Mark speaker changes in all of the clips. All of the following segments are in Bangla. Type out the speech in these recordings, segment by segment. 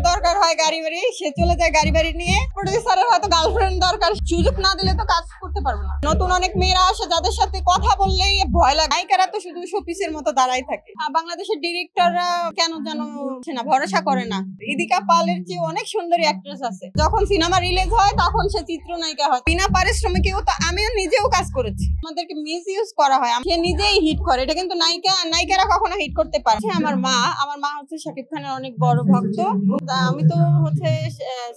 Speaker 1: দরকার হয় গাড়ি বাড়ি, সে চলে যায় গাড়ি বাড়ি নিয়ে। প্রোডিউসারের হয়তো গার্লফ্রেন্ড দরকার, সুযোগ না দিলে তো কাজ করতে পারবে না। নতুন অনেক মেয়েরা আসে যাদের সাথে কথা বললেই ভয় লাগে। নায়িকারা তো শুধু শোপিসের মতো দাঁড়াই থাকে। আর বাংলাদেশের ডিরেক্টররা কেন যেন না, ভরসা করে না। ইদিকা পালের চেয়ে অনেক সুন্দরী অ্যাক্ট্রেস আছে। যখন সিনেমা রিলিজ হয় তখন সে চিত্রনায়িকা হয়। বিনা পারিশ্রমিকেও তো আমিও নিজেও কাজ করেছি। আমাদেরকে মিস ইউজ করা হয়, সে নিজেই হিট করে। এটা কিন্তু নায়িকারা কখনো হিট করতে পারে। আমার মা হচ্ছে শাকিব খানের অনেক বড় ভক্ত। আমি তো হচ্ছে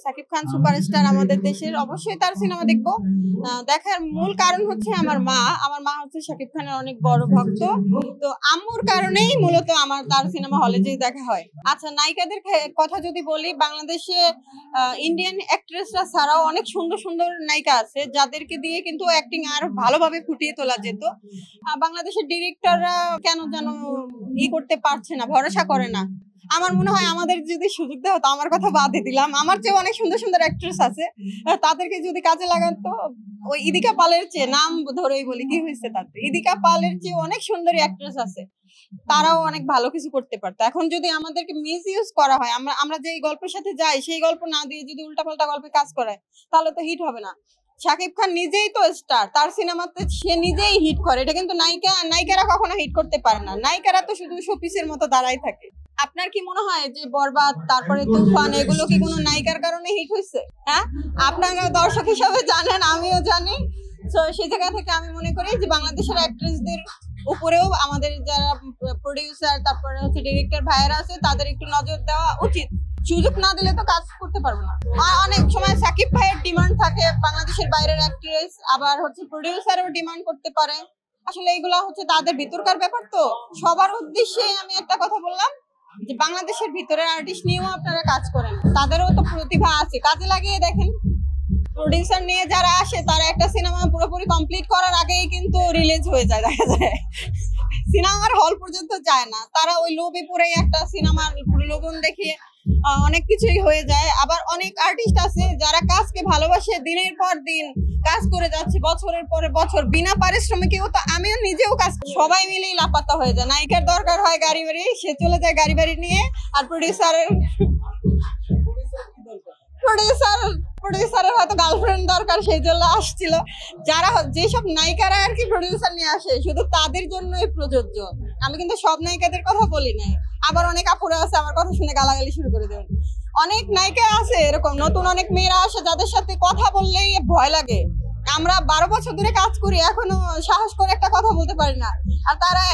Speaker 1: শাকিব খান সুপারস্টার আমাদের দেশের, অবশ্যই তার সিনেমা দেখবো। দেখার মূল কারণ হচ্ছে আমার মা হচ্ছে শাকিব খানের অনেক বড় ভক্ত। তো আম্মুর কারণেই মূলত আমার তার সিনেমা হলে যে দেখা হয়। আচ্ছা, নায়িকাদের কথা যদি বলি, বাংলাদেশে ইন্ডিয়ান অ্যাক্ট্রেসরা ছাড়াও অনেক সুন্দর সুন্দর নায়িকা আছে যাদেরকে দিয়ে কিন্তু অ্যাক্টিং আরো ভালোভাবে ফুটিয়ে তোলা যেত। বাংলাদেশের ডিরেক্টররা কেন যেন করতে পারছে না, ভরসা করে না। আমার মনে হয় আমাদের যদি সুযোগ দেওয়া হতো, আমার কথা বাদে দিলাম, আমার চেয়ে অনেক সুন্দর সুন্দর অ্যাক্ট্রেস আছে, তাদেরকে যদি কাজে লাগাতো। ওই ইদিকা পালের চেয়ে, নাম ধরেই বলি, কি হয়েছে তাতে, ইদিকা পালের চেয়ে অনেক সুন্দরী অ্যাক্ট্রেস আছে, তারাও অনেক ভালো কিছু করতে পারতো। এখন যদি আমাদেরকে মিস ইউজ করা হয়, আমরা যেই গল্পের সাথে যাই সেই গল্প না দিয়ে যদি উল্টাপাল্টা গল্পে কাজ করায়, তাহলে তো হিট হবে না। শাকিব খান নিজেই তো স্টার, তার সিনেমাতে সে নিজেই হিট করে। এটা কিন্তু নায়িকারা কখনো হিট করতে পারে না। নায়িকারা তো শুধু শোপিসের মতো দাঁড়াই থাকে। আপনার কি মনে হয় যে বরবাদ, তারপরে তুফান, এগুলো কি কোনো নায়িকার কারণে হিট হয়েছে? হ্যাঁ, আপনারা দর্শক হিসাবে জানেন, আমিও জানি। তো সেই জায়গা থেকে আমি মনে করি যে বাংলাদেশের অ্যাক্ট্রেসদের উপরেও আমাদের যারা প্রোডিউসার, তারপরে হচ্ছে ডিরেক্টর ভাইয়েরা আছে, তাদের একটু নজর দেওয়া উচিত। সুযোগ না দিলে তো কাজ করতে পারবো না। অনেক সময় সাকিব ভাইয়ের ডিমান্ড থাকে বাংলাদেশের বাইরের অ্যাক্ট্রেস, আবার হচ্ছে প্রোডিউসারও ডিমান্ড করতে পারে। আসলে এগুলা হচ্ছে তাদের ভিতরকার ব্যাপার। তো সবার উদ্দেশ্যে আমি একটা কথা বললাম যে বাংলাদেশের ভিতরের আর্টিস্ট নিয়েও আপনারা কাজ করেন, তাদেরও তো প্রতিভা আছে, কাজে লাগিয়ে দেখেন। প্রোডিউসার নিয়ে যারা আসে তারা একটা সিনেমা পুরোপুরি কমপ্লিট করার আগেই কিন্তু রিলিজ হয়ে যায়, দেখা যায় সিনেমার হল পর্যন্ত যায় না। তারা ওই লোভে পড়েই একটা সিনেমার প্রলোভন দেখিয়ে অনেক কিছুই হয়ে যায়। আবার অনেক আর্টিস্ট আছে যারা কাজকে ভালোবাসে, দিনের পর দিন কাজ করে যাচ্ছে, বছরের পরে বছর বিনা পারিশ্রমিকেও তো আমিও নিজেও কাজ, সবাই মিলেই লাপাত্তা হয়ে যায়। নায়িকার দরকার হয় গাড়ি বাড়ি, সে চলে যায় গাড়ি বাড়ি নিয়ে। আর প্রোডিউসারের হয়তো গার্লফ্রেন্ড দরকার, সেই জন্য আসছিল। যেসব নায়িকারা আর কি প্রোডিউসার নিয়ে আসে, শুধু তাদের জন্যই প্রযোজ্য। আমি কিন্তু সব নায়িকাদের কথা বলি নাই। আবার অনেক আপুরা আছে আমার কথা শুনে গালাগালি শুরু করে দেবেন। অনেক নায়িকা আছে এরকম, নতুন অনেক মেয়েরা আসে যাদের সাথে কথা বললেই ভয় লাগে। আমরা 12 বছর ধরে কাজ করি, এখনো সাহস করে একটা কথা বলতে পারি না। আর তারা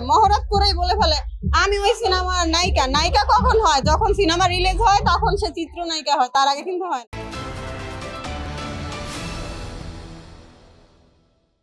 Speaker 1: মহরত করেই বলে ফেলে আমি ওই সিনেমার নায়িকা। নায়িকা কখন হয়? যখন সিনেমা রিলিজ হয় তখন সে চিত্রনায়িকা হয়, তার আগে কিন্তু হয় না।